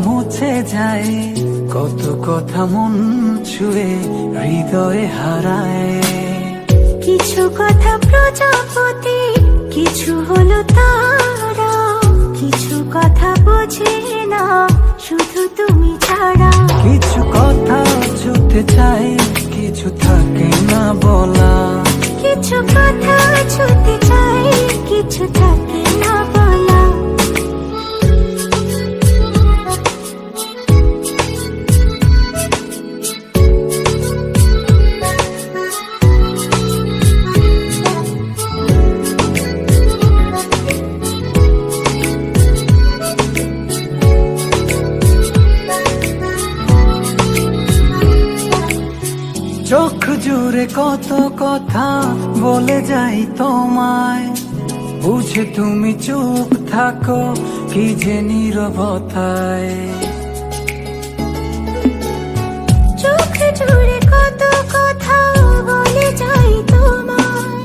মুছে যায়, কত কথা মন ছুঁয়ে হৃদয়ে হারায়। কিছু কথা প্রজাপতি, কিছু হলো তারা, কিছু কথা বোঝে না শুধু তুমি ছাড়া। কিছু কথা ছুতে চাই, কিছু থাকে না বলা। কিছু কথা ছুতে চাই, কিছু থাকে না বলা। চোখ জুড়ে কত কথা বলে যাই তোমায়, বুঝে তুমি চুপ থাকো কি যে নীরবতায়। চোখ জুড়ে কত কথা বলে যাই তোমায়,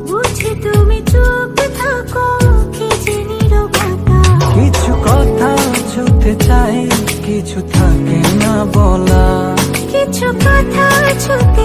বুঝে তুমি চুপ থাকো কি যে নীরবতা। কিছু কথা ছুতে চাই, কিছু থাকে না বলা। কিছু কথা ছুতে